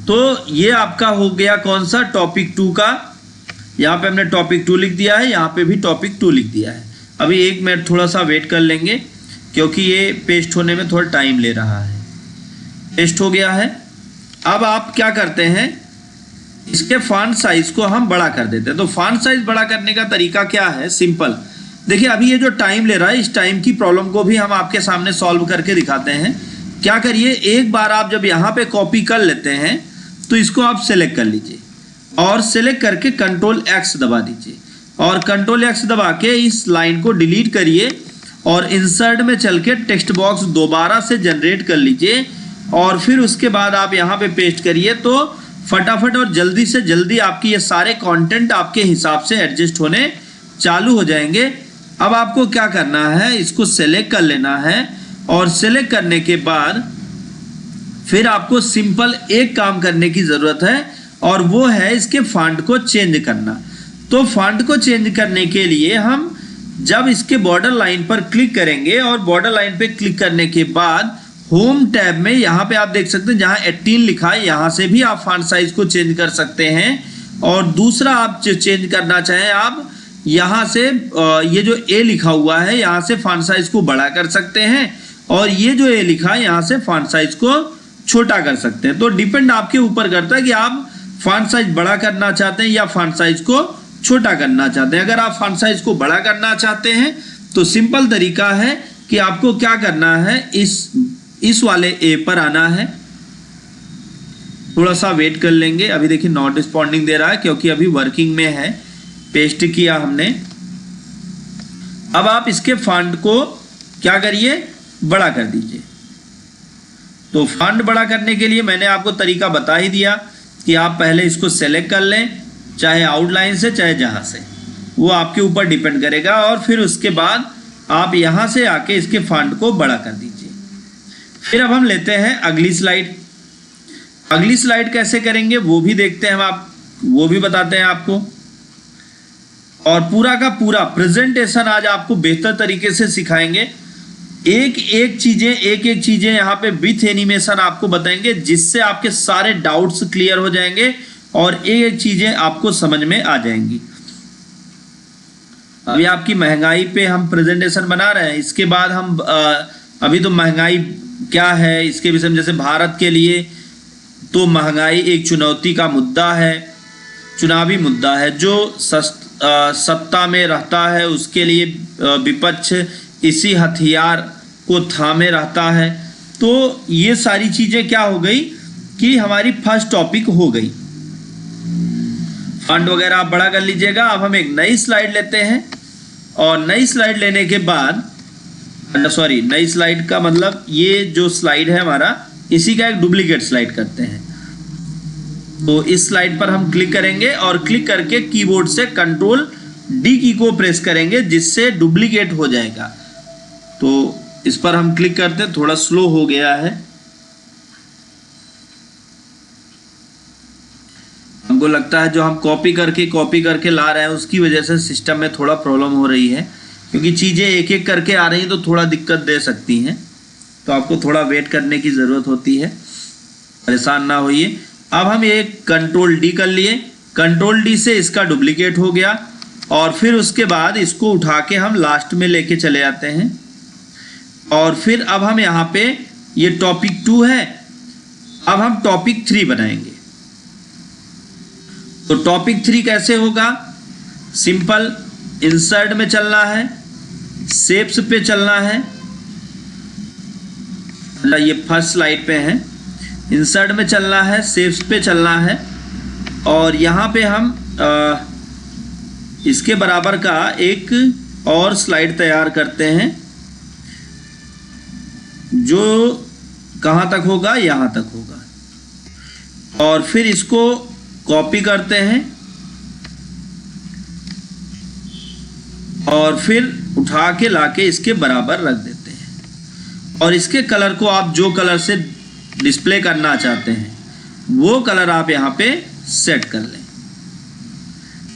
तो ये आपका हो गया कौन सा, टॉपिक 2 का। यहाँ पे हमने टॉपिक 2 लिख दिया है, यहाँ पे भी टॉपिक 2 लिख दिया है। अभी 1 मिनट थोड़ा सा वेट कर लेंगे क्योंकि ये पेस्ट होने में थोड़ा टाइम ले रहा है। पेस्ट हो गया है। अब आप क्या करते हैं, इसके फॉन्ट साइज को हम बड़ा कर देते हैं। तो फॉन्ट साइज बड़ा करने का तरीका क्या है, सिंपल। देखिए अभी ये जो टाइम ले रहा है, इस टाइम की प्रॉब्लम को भी हम आपके सामने सॉल्व करके दिखाते हैं। क्या करिए, एक बार आप जब यहाँ पे कॉपी कर लेते हैं तो इसको आप सेलेक्ट कर लीजिए और सेलेक्ट करके Ctrl+X दबा दीजिए और Ctrl+X दबा के इस लाइन को डिलीट करिए और इंसर्ट में चल के टेक्स्ट बॉक्स दोबारा से जनरेट कर लीजिए और फिर उसके बाद आप यहाँ पे पेस्ट करिए। तो फटाफट और जल्दी से जल्दी आपकी ये सारे कंटेंट आपके हिसाब से एडजस्ट होने चालू हो जाएंगे। अब आपको क्या करना है, इसको सेलेक्ट कर लेना है और सेलेक्ट करने के बाद फिर आपको सिंपल एक काम करने की ज़रूरत है और वो है इसके फॉन्ट को चेंज करना। तो फॉन्ट को चेंज करने के लिए हम जब इसके बॉर्डर लाइन पर क्लिक करेंगे और बॉर्डर लाइन पे क्लिक करने के बाद होम टैब में यहाँ पे आप देख सकते हैं जहाँ 18 लिखा है, यहाँ से भी आप फॉन्ट साइज को चेंज कर सकते हैं। और दूसरा आप चेंज करना चाहें, आप यहाँ से ये जो ए लिखा हुआ है यहाँ से फॉन्ट साइज को बड़ा कर सकते हैं और ये जो ए लिखा है यहाँ से फॉन्ट साइज को छोटा कर सकते हैं। तो डिपेंड आपके ऊपर करता है कि आप फॉन्ट साइज बड़ा करना चाहते हैं या फॉन्ट साइज को छोटा करना चाहते हैं। अगर आप फॉन्ट साइज को बड़ा करना चाहते हैं तो सिंपल तरीका है कि आपको क्या करना है, इस वाले ए पर आना है। थोड़ा सा वेट कर लेंगे। अभी देखिए नॉट रिस्पॉन्डिंग दे रहा है क्योंकि अभी वर्किंग में है, पेस्ट किया हमने। अब आप इसके फॉन्ट को क्या करिए, बड़ा कर दीजिए। तो फॉन्ट बड़ा करने के लिए मैंने आपको तरीका बता ही दिया कि आप पहले इसको सेलेक्ट कर लें, चाहे आउटलाइन से चाहे जहाँ से, वो आपके ऊपर डिपेंड करेगा। और फिर उसके बाद आप यहाँ से आके इसके फॉन्ट को बड़ा कर दीजिए। फिर अब हम लेते हैं अगली स्लाइड। अगली स्लाइड कैसे करेंगे वो भी देखते हैं हम, वो भी बताते हैं आपको। और पूरा का पूरा प्रेजेंटेशन आज आपको बेहतर तरीके से सिखाएंगे। एक एक चीजें यहाँ पे विथ एनिमेशन आपको बताएंगे, जिससे आपके सारे डाउट्स क्लियर हो जाएंगे और एक एक चीजें आपको समझ में आ जाएंगी। अभी आपकी महंगाई पे हम प्रेजेंटेशन बना रहे हैं। इसके बाद हम अभी तो महंगाई क्या है इसके विषय में, जैसे भारत के लिए तो महंगाई एक चुनौती का मुद्दा है, चुनावी मुद्दा है। जो सत्ता में रहता है उसके लिए विपक्ष इसी हथियार को थामे रहता है। तो ये सारी चीजें क्या हो गई कि हमारी फर्स्ट टॉपिक हो गई। फंड वगैरह आप बड़ा कर लीजिएगा। अब हम एक नई स्लाइड लेते हैं और नई स्लाइड लेने के बाद, नई स्लाइड का मतलब ये जो स्लाइड है हमारा, इसी का एक डुप्लीकेट स्लाइड करते हैं। तो इस स्लाइड पर हम क्लिक करेंगे और क्लिक करके कीबोर्ड से Ctrl+ डी की को प्रेस करेंगे जिससे डुप्लीकेट हो जाएगा। तो इस पर हम क्लिक करते हैं, थोड़ा स्लो हो गया है, हमको लगता है जो हम कॉपी करके ला रहे हैं उसकी वजह से सिस्टम में थोड़ा प्रॉब्लम हो रही है, क्योंकि चीज़ें एक एक करके आ रही हैं तो थोड़ा दिक्कत दे सकती हैं, तो आपको थोड़ा वेट करने की ज़रूरत होती है, परेशान ना होइए। अब हम ये कंट्रोल डी कर लिए, कंट्रोल डी से इसका डुप्लीकेट हो गया, और फिर उसके बाद इसको उठा के हम लास्ट में लेके चले आते हैं। और फिर अब हम यहाँ पे ये टॉपिक 2 है, अब हम टॉपिक 3 बनाएंगे। तो टॉपिक 3 कैसे होगा? सिंपल, इंसर्ट में चलना है, शेप्स पे चलना है, ये फर्स्ट स्लाइड पे है, इंसर्ट में चलना है, शेप्स पे चलना है, और यहाँ पे हम इसके बराबर का एक और स्लाइड तैयार करते हैं जो कहाँ तक होगा, यहाँ तक होगा, और फिर इसको कॉपी करते हैं और फिर उठा के लाके इसके बराबर रख देते हैं, और इसके कलर को आप जो कलर से डिस्प्ले करना चाहते हैं वो कलर आप यहाँ पे सेट कर लें।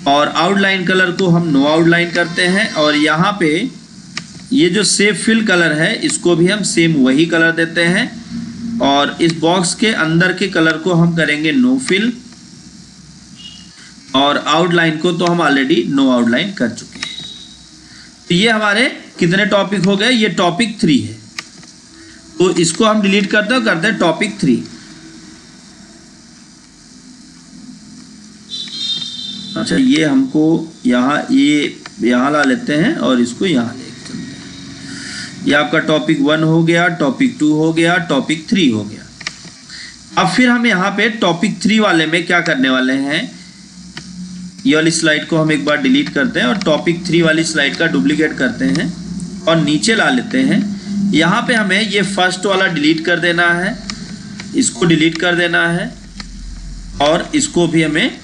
और आउटलाइन कलर को हम नो आउटलाइन करते हैं, और यहाँ पे ये जो सेव फिल कलर है इसको भी हम सेम वही कलर देते हैं, और इस बॉक्स के अंदर के कलर को हम करेंगे नो फिल, और आउटलाइन को तो हम ऑलरेडी नो आउटलाइन कर चुके हैं। तो ये हमारे कितने टॉपिक हो गए? ये टॉपिक 3 है, तो इसको हम डिलीट करते हैं, करते हैं टॉपिक 3। अच्छा, ये हमको यहाँ ला लेते हैं और इसको यहाँ ले चलते हैं। ये आपका टॉपिक 1 हो गया, टॉपिक 2 हो गया, टॉपिक 3 हो गया। अब फिर हम यहाँ पे टॉपिक 3 वाले में क्या करने वाले हैं, ये वाली स्लाइड को हम एक बार डिलीट करते हैं और टॉपिक 3 वाली स्लाइड का डुप्लीकेट करते हैं और नीचे ला लेते हैं। यहाँ पे हमें ये फर्स्ट वाला डिलीट कर देना है, इसको डिलीट कर देना है, और इसको भी हमें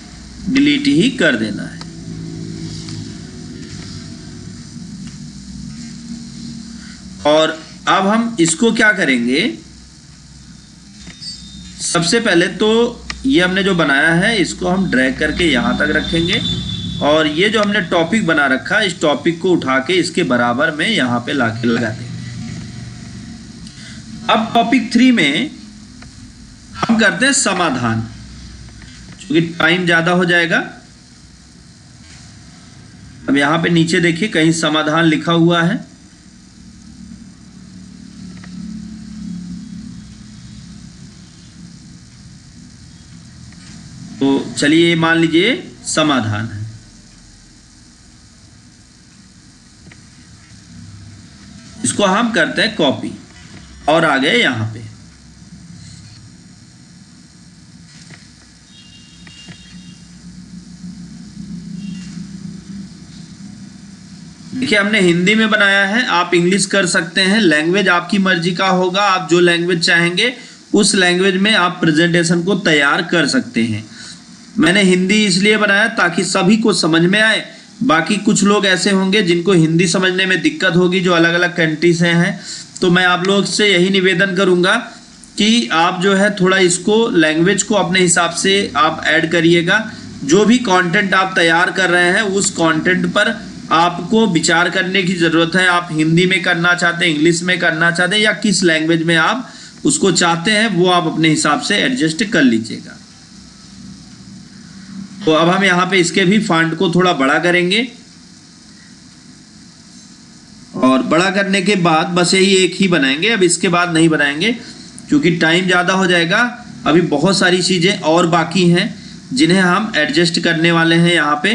डिलीट ही कर देना है। और अब हम इसको क्या करेंगे, सबसे पहले तो ये हमने जो बनाया है इसको हम ड्रैग करके यहाँ तक रखेंगे, और ये जो हमने टॉपिक बना रखा है इस टॉपिक को उठा के इसके बराबर में यहाँ पे लाके लगा देंगे। अब टॉपिक 3 में हम करते हैं समाधान, क्योंकि टाइम ज़्यादा हो जाएगा। अब यहाँ पे नीचे देखिए कहीं समाधान लिखा हुआ है, तो चलिए मान लीजिए समाधान है। इसको हम करते हैं कॉपी और आ गए यहाँ पे। देखिए हमने हिंदी में बनाया है, आप इंग्लिश कर सकते हैं, लैंग्वेज आपकी मर्जी का होगा, आप जो लैंग्वेज चाहेंगे उस लैंग्वेज में आप प्रेजेंटेशन को तैयार कर सकते हैं। मैंने हिंदी इसलिए बनाया ताकि सभी को समझ में आए। बाकी कुछ लोग ऐसे होंगे जिनको हिंदी समझने में दिक्कत होगी, जो अलग अलग कंट्री से हैं, तो मैं आप लोग से यही निवेदन करूंगा कि आप जो है थोड़ा इसको लैंग्वेज को अपने हिसाब से आप ऐड करिएगा। जो भी कंटेंट आप तैयार कर रहे हैं उस कंटेंट पर आपको विचार करने की ज़रूरत है। आप हिंदी में करना चाहते हैं, इंग्लिश में करना चाहते हैं, या किस लैंग्वेज में आप उसको चाहते हैं वो आप अपने हिसाब से एडजस्ट कर लीजिएगा। तो अब हम यहाँ पे इसके भी फॉन्ट को थोड़ा बड़ा करेंगे, और बड़ा करने के बाद बस यही एक ही बनाएंगे, अब इसके बाद नहीं बनाएंगे क्योंकि टाइम ज़्यादा हो जाएगा। अभी बहुत सारी चीज़ें और बाकी हैं जिन्हें हम एडजस्ट करने वाले हैं यहाँ पे,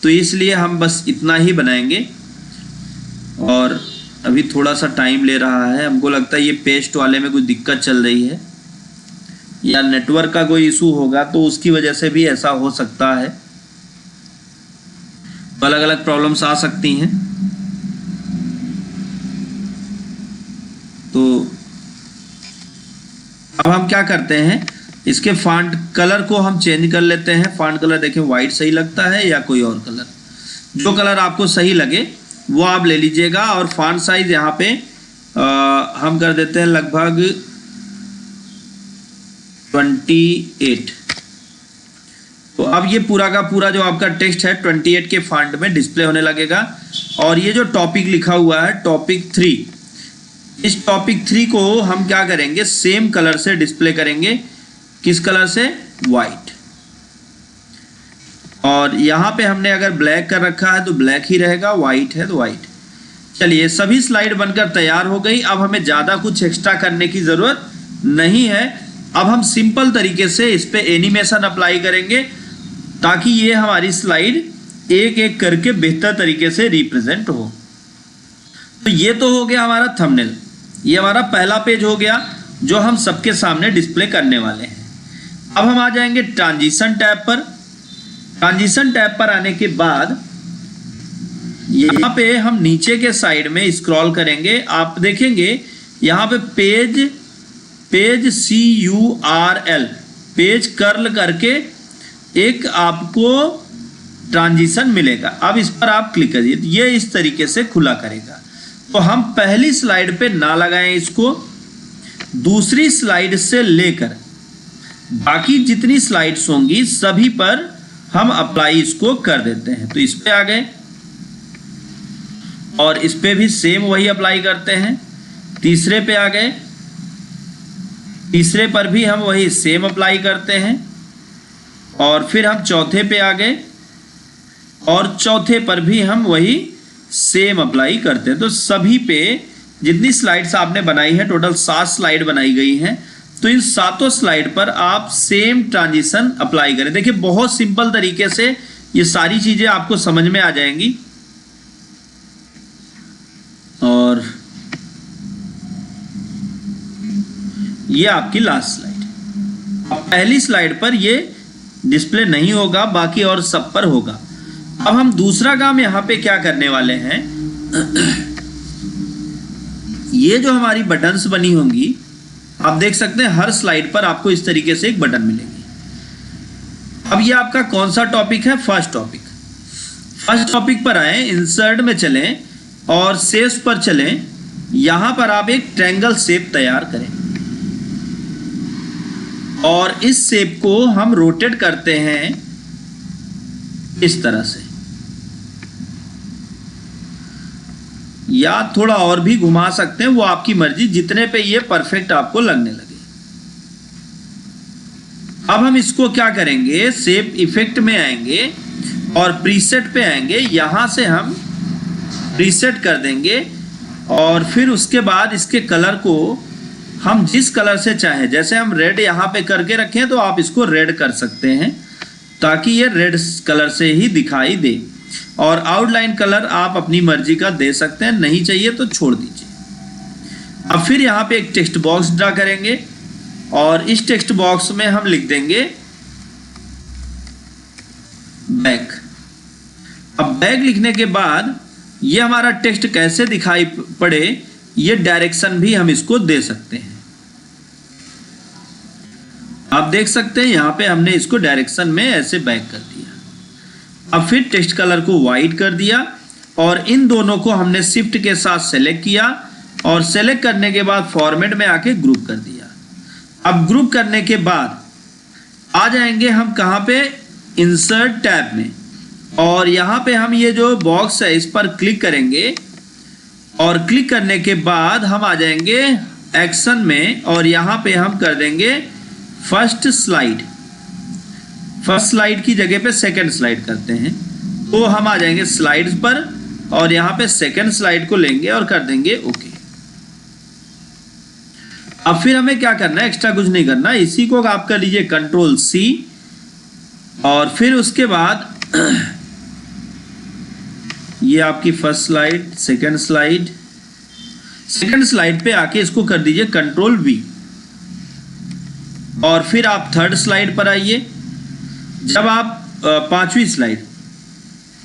तो इसलिए हम बस इतना ही बनाएंगे। और अभी थोड़ा सा टाइम ले रहा है, हमको लगता है ये पेस्ट वाले में कुछ दिक्कत चल रही है या नेटवर्क का कोई इशू होगा, तो उसकी वजह से भी ऐसा हो सकता है। अलग अलग प्रॉब्लम्स आ सकती हैं। तो अब हम क्या करते हैं, इसके फॉन्ट कलर को हम चेंज कर लेते हैं। फॉन्ट कलर देखें वाइट सही लगता है या कोई और कलर। जो कलर आपको सही लगे वो आप ले लीजिएगा। और फॉन्ट साइज यहाँ पे हम कर देते हैं लगभग 28। तो अब ये पूरा का पूरा जो आपका टेक्स्ट है 28 के फॉन्ट में डिस्प्ले होने लगेगा। और ये जो टॉपिक लिखा हुआ है टॉपिक 3, इस टॉपिक 3 को हम क्या करेंगे, सेम कलर से डिस्प्ले करेंगे। किस कलर से? वाइट। और यहाँ पे हमने अगर ब्लैक कर रखा है तो ब्लैक ही रहेगा, वाइट है तो वाइट। चलिए, सभी स्लाइड बनकर तैयार हो गई। अब हमें ज़्यादा कुछ एक्स्ट्रा करने की ज़रूरत नहीं है। अब हम सिंपल तरीके से इस पे एनिमेशन अप्लाई करेंगे ताकि ये हमारी स्लाइड एक एक करके बेहतर तरीके से रिप्रेजेंट हो। तो ये तो हो गया हमारा थंबनेल, ये हमारा पहला पेज हो गया जो हम सबके सामने डिस्प्ले करने वाले हैं। अब हम आ जाएंगे ट्रांजिशन टैब पर। ट्रांजिशन टैब पर आने के बाद यहाँ पे हम नीचे के साइड में स्क्रॉल करेंगे। आप देखेंगे यहाँ पे पेज CURL, पेज कर्ल करके एक आपको ट्रांजिशन मिलेगा। अब इस पर आप क्लिक करिए, ये इस तरीके से खुला करेगा। तो हम पहली स्लाइड पे ना लगाएं इसको, दूसरी स्लाइड से लेकर बाकी जितनी स्लाइड्स होंगी सभी पर हम अप्लाई इसको कर देते हैं। तो इस पे आ गए और इस पे भी सेम वही अप्लाई करते हैं। तीसरे पे आ गए, तीसरे पर भी हम वही सेम अप्लाई करते हैं। और फिर हम चौथे पे आ गए और चौथे पर भी हम वही सेम अप्लाई करते हैं। तो सभी पे जितनी स्लाइड्स आपने बनाई है, टोटल 7 स्लाइड बनाई गई हैं, तो इन 7 स्लाइड पर आप सेम ट्रांजिशन अप्लाई करें। देखिए, बहुत सिंपल तरीके से ये सारी चीजें आपको समझ में आ जाएंगी। और ये आपकी लास्ट स्लाइड। अब पहली स्लाइड पर ये डिस्प्ले नहीं होगा, बाकी और सब पर होगा। अब हम दूसरा काम यहां पे क्या करने वाले हैं, ये जो हमारी बटन्स बनी होंगी, आप देख सकते हैं हर स्लाइड पर आपको इस तरीके से एक बटन मिलेगी। अब ये आपका कौन सा टॉपिक है? First topic. फर्स्ट टॉपिक पर आए, इंसर्ट में चलें और शेप्स पर चलें। यहां पर आप एक ट्रायंगल शेप तैयार करें और इस शेप को हम रोटेट करते हैं इस तरह से, या थोड़ा और भी घुमा सकते हैं, वो आपकी मर्जी, जितने पे ये परफेक्ट आपको लगने लगे। अब हम इसको क्या करेंगे, शेप इफेक्ट में आएंगे और प्रीसेट पे आएंगे। यहां से हम प्रीसेट कर देंगे और फिर उसके बाद इसके कलर को हम जिस कलर से चाहे, जैसे हम रेड यहाँ पे करके रखें तो आप इसको रेड कर सकते हैं ताकि ये रेड कलर से ही दिखाई दे। और आउटलाइन कलर आप अपनी मर्जी का दे सकते हैं, नहीं चाहिए तो छोड़ दीजिए। अब फिर यहाँ पे एक टेक्स्ट बॉक्स ड्रा करेंगे और इस टेक्स्ट बॉक्स में हम लिख देंगे बैक। अब बैक लिखने के बाद ये हमारा टेक्स्ट कैसे दिखाई पड़े, ये डायरेक्शन भी हम इसको दे सकते हैं। आप देख सकते हैं यहाँ पे हमने इसको डायरेक्शन में ऐसे बैक कर दिया। अब फिर टेक्स्ट कलर को वाइट कर दिया और इन दोनों को हमने शिफ्ट के साथ सेलेक्ट किया और सेलेक्ट करने के बाद फॉर्मेट में आके ग्रुप कर दिया। अब ग्रुप करने के बाद आ जाएंगे हम कहाँ पे, इंसर्ट टैब में, और यहाँ पे हम ये जो बॉक्स है इस पर क्लिक करेंगे और क्लिक करने के बाद हम आ जाएंगे एक्शन में और यहाँ पे हम कर देंगे फर्स्ट स्लाइड। फर्स्ट स्लाइड की जगह पे सेकंड स्लाइड करते हैं, तो हम आ जाएंगे स्लाइड्स पर और यहाँ पे सेकंड स्लाइड को लेंगे और कर देंगे ओके। अब फिर हमें क्या करना है, एक्स्ट्रा कुछ नहीं करना, इसी को आप कर लीजिए कंट्रोल C और फिर उसके बाद ये आपकी first slide, second slide, second slide पे आके इसको कर दीजिए कंट्रोल V और फिर आप थर्ड स्लाइड पर आइए। जब आप पांचवी स्लाइड,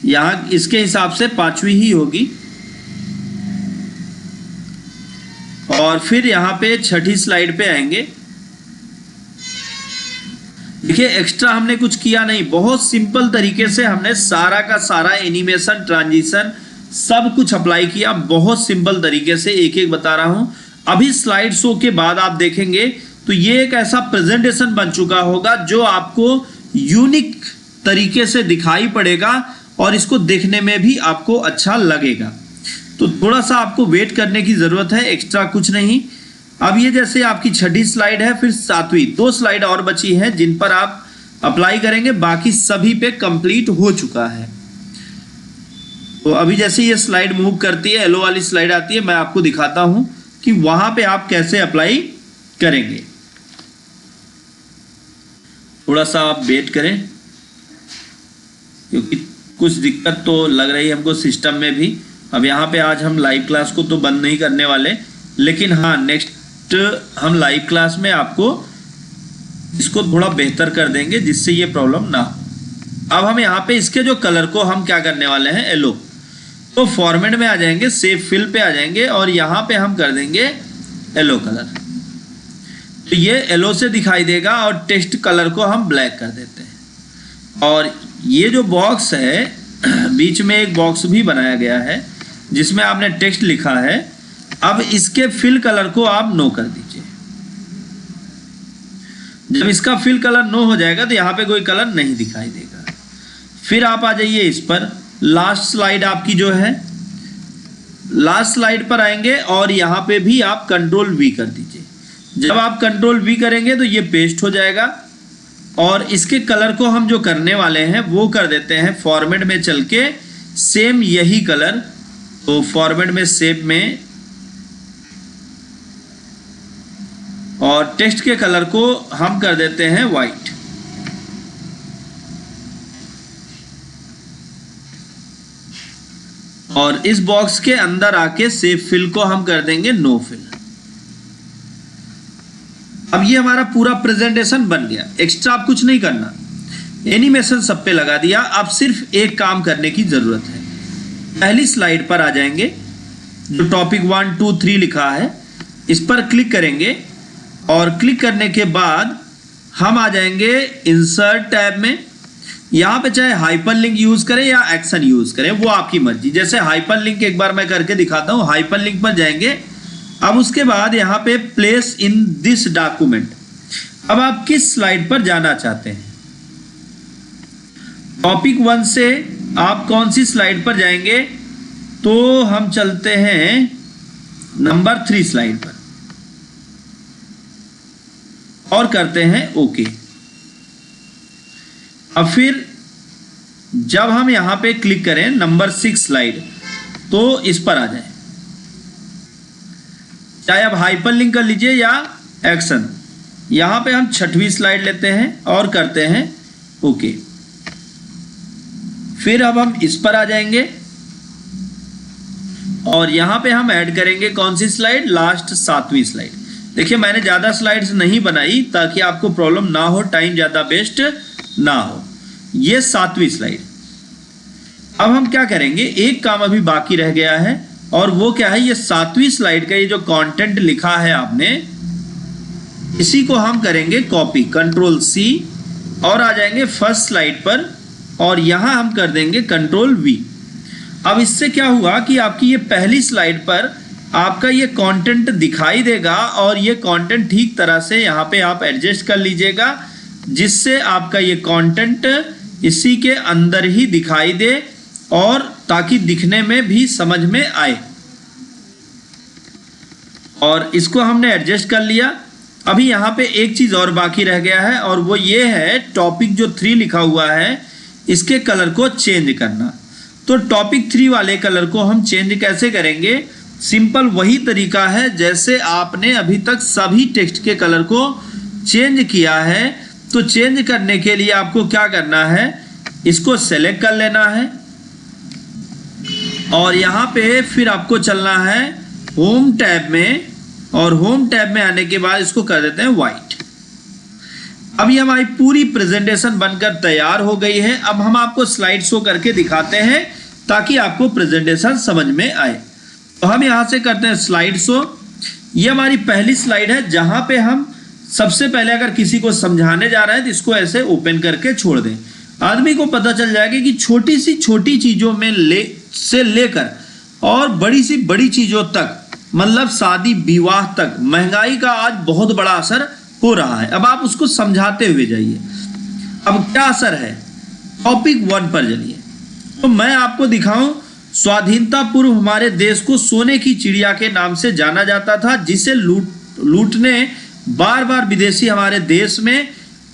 यहाँ इसके हिसाब से पांचवी ही होगी, और फिर यहाँ पे छठी स्लाइड पे आएंगे। देखिए एक्स्ट्रा हमने कुछ किया नहीं, बहुत सिंपल तरीके से हमने सारा का सारा एनिमेशन, ट्रांजिशन सब कुछ अप्लाई किया, बहुत सिंपल तरीके से एक एक बता रहा हूं। अभी स्लाइड शो के बाद आप देखेंगे तो ये एक ऐसा प्रेजेंटेशन बन चुका होगा जो आपको यूनिक तरीके से दिखाई पड़ेगा और इसको देखने में भी आपको अच्छा लगेगा। तो थोड़ा सा आपको वेट करने की जरूरत है, एक्स्ट्रा कुछ नहीं। अब ये जैसे आपकी छठी स्लाइड है, फिर सातवीं, 2 स्लाइड और बची है जिन पर आप अप्लाई करेंगे, बाकी सभी पे कंप्लीट हो चुका है। तो अभी जैसे ये स्लाइड मूव करती है, येलो वाली स्लाइड आती है, मैं आपको दिखाता हूं कि वहां पे आप कैसे अप्लाई करेंगे। थोड़ा सा आप वेट करें क्योंकि कुछ दिक्कत तो लग रही है हमको सिस्टम में भी। अब यहाँ पे आज हम लाइव क्लास को तो बंद नहीं करने वाले, लेकिन हाँ नेक्स्ट हम लाइव क्लास में आपको इसको थोड़ा बेहतर कर देंगे जिससे ये प्रॉब्लम ना हो। अब हम यहाँ पे इसके जो कलर को हम क्या करने वाले हैं, येलो, तो फॉर्मेट में आ जाएंगे, सेव फिल पे आ जाएंगे और यहाँ पे हम कर देंगे येलो कलर। तो ये येलो से दिखाई देगा और टेक्स्ट कलर को हम ब्लैक कर देते हैं। और ये जो बॉक्स है बीच में एक बॉक्स भी बनाया गया है जिसमें आपने टेक्स्ट लिखा है। अब इसके फिल कलर को आप नो कर दीजिए। जब इसका फिल कलर नो हो जाएगा तो यहाँ पे कोई कलर नहीं दिखाई देगा। फिर आप आ जाइए इस पर, लास्ट स्लाइड आपकी जो है, लास्ट स्लाइड पर आएंगे और यहाँ पे भी आप कंट्रोल V कर दीजिए। जब आप कंट्रोल V करेंगे तो ये पेस्ट हो जाएगा और इसके कलर को हम जो करने वाले हैं वो कर देते हैं फॉर्मेट में चल के सेम यही कलर। तो फॉर्मेट में सेव में और टेक्स्ट के कलर को हम कर देते हैं वाइट। और इस बॉक्स के अंदर आके सेव फिल को हम कर देंगे नो फिल। अब ये हमारा पूरा प्रेजेंटेशन बन गया, एक्स्ट्रा आप कुछ नहीं करना, एनिमेशन सब पे लगा दिया। अब सिर्फ एक काम करने की जरूरत है, पहली स्लाइड पर आ जाएंगे, जो टॉपिक 1 2 3 लिखा है, इस पर क्लिक करेंगे और क्लिक करने के बाद हम आ जाएंगे इंसर्ट टैब में। यहाँ पे चाहे हाइपरलिंक यूज करें या एक्शन यूज करें वो आपकी मर्जी। जैसे हाइपरलिंक एक बार मैं करके दिखाता हूँ, हाइपरलिंक पर जाएंगे। अब उसके बाद यहाँ पे प्लेस इन दिस डॉक्यूमेंट, अब आप किस स्लाइड पर जाना चाहते हैं, टॉपिक 1 से आप कौन सी स्लाइड पर जाएंगे, तो हम चलते हैं नंबर 3 स्लाइड पर और करते हैं ओके। अब फिर जब हम यहां पे क्लिक करें नंबर 6 स्लाइड, तो इस पर आ जाए, चाहे आप हाइपरलिंक कर लीजिए या एक्शन। यहां पे हम 6वीं स्लाइड लेते हैं और करते हैं ओके। फिर अब हम इस पर आ जाएंगे और यहां पे हम ऐड करेंगे कौन सी स्लाइड, लास्ट 7वीं स्लाइड। देखिए मैंने ज्यादा स्लाइड्स नहीं बनाई ताकि आपको प्रॉब्लम ना हो, टाइम ज्यादा वेस्ट ना हो। ये 7वीं स्लाइड। अब हम क्या करेंगे, एक काम अभी बाकी रह गया है और वो क्या है, ये 7वीं स्लाइड का ये जो कंटेंट लिखा है आपने, इसी को हम करेंगे कॉपी, कंट्रोल C और आ जाएंगे फर्स्ट स्लाइड पर और यहां हम कर देंगे कंट्रोल V। अब इससे क्या हुआ कि आपकी ये पहली स्लाइड पर आपका ये कंटेंट दिखाई देगा और ये कंटेंट ठीक तरह से यहाँ पे आप एडजस्ट कर लीजिएगा जिससे आपका ये कंटेंट इसी के अंदर ही दिखाई दे और ताकि दिखने में भी समझ में आए। और इसको हमने एडजस्ट कर लिया। अभी यहाँ पे एक चीज और बाकी रह गया है और वो ये है टॉपिक जो 3 लिखा हुआ है इसके कलर को चेंज करना। तो टॉपिक 3 वाले कलर को हम चेंज कैसे करेंगे, सिंपल वही तरीका है जैसे आपने अभी तक सभी टेक्स्ट के कलर को चेंज किया है। तो चेंज करने के लिए आपको क्या करना है, इसको सेलेक्ट कर लेना है और यहाँ पे फिर आपको चलना है होम टैब में और होम टैब में आने के बाद इसको कर देते हैं वाइट। अब ये हमारी पूरी प्रेजेंटेशन बनकर तैयार हो गई है। अब हम आपको स्लाइड शो करके दिखाते हैं ताकि आपको प्रेजेंटेशन समझ में आए। तो हम यहां से करते हैं स्लाइड शो। ये हमारी पहली स्लाइड है जहां पे हम सबसे पहले अगर किसी को समझाने जा रहे हैं तो इसको ऐसे ओपन करके छोड़ दें। आदमी को पता चल जाएगा कि छोटी सी छोटी चीजों में से लेकर और बड़ी सी बड़ी चीजों तक, मतलब शादी विवाह तक महंगाई का आज बहुत बड़ा असर हो रहा है। अब आप उसको समझाते हुए जाइए। अब क्या असर है, टॉपिक 1 पर चलिए। तो मैं आपको दिखाऊं, स्वाधीनता पूर्व हमारे देश को सोने की चिड़िया के नाम से जाना जाता था, जिसे लूटने बार बार विदेशी हमारे देश में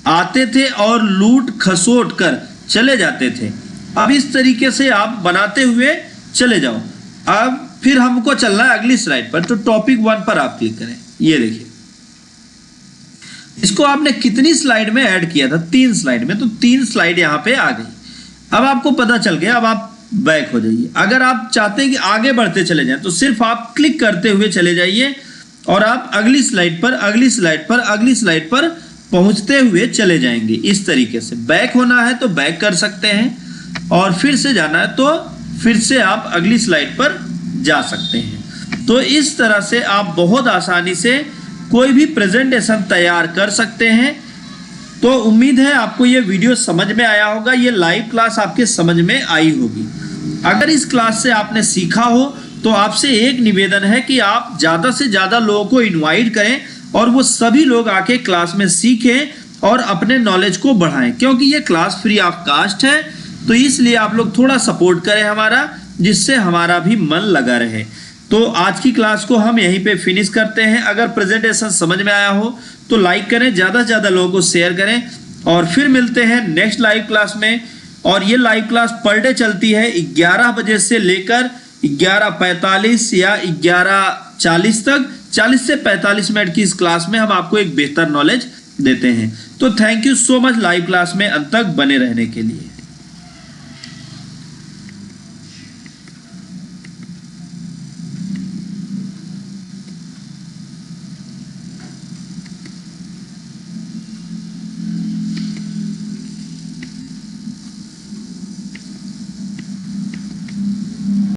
आते थे और लूट खसोट कर चले जाते थे। अब इस तरीके से आप बनाते हुए चले जाओ। अब फिर हमको चलना है अगली स्लाइड पर। तो टॉपिक 1 पर आप क्लिक करें। ये देखिए, इसको आपने कितनी स्लाइड में ऐड किया था, 3 स्लाइड में, तो 3 स्लाइड यहां पे आ गई। अब आपको पता चल गया। अब आप बैक हो जाइए। अगर आप चाहते हैं कि आगे बढ़ते चले जाएं तो सिर्फ आप क्लिक करते हुए चले जाइए और आप अगली स्लाइड पर अगली स्लाइड पर अगली स्लाइड पर पहुंचते हुए चले जाएंगे। इस तरीके से बैक होना है तो बैक कर सकते हैं और फिर से जाना है तो फिर से आप अगली स्लाइड पर जा सकते हैं। तो इस तरह से आप बहुत आसानी से कोई भी प्रेजेंटेशन तैयार कर सकते हैं। तो उम्मीद है आपको ये वीडियो समझ में आया होगा, ये लाइव क्लास आपके समझ में आई होगी। अगर इस क्लास से आपने सीखा हो तो आपसे एक निवेदन है कि आप ज़्यादा से ज़्यादा लोगों को इनवाइट करें और वो सभी लोग आके क्लास में सीखें और अपने नॉलेज को बढ़ाएं, क्योंकि ये क्लास फ्री ऑफ कास्ट है। तो इसलिए आप लोग थोड़ा सपोर्ट करें हमारा, जिससे हमारा भी मन लगा रहे। तो आज की क्लास को हम यहीं पे फिनिश करते हैं। अगर प्रेजेंटेशन समझ में आया हो तो लाइक करें, ज़्यादा से ज़्यादा लोगों को शेयर करें और फिर मिलते हैं नेक्स्ट लाइव क्लास में। और ये लाइव क्लास पर डे चलती है 11 बजे से लेकर 11:45 या 11:40 तक। 40 से 45 मिनट की इस क्लास में हम आपको एक बेहतर नॉलेज देते हैं। तो thank you so much live class में अंत तक बने रहने के लिए।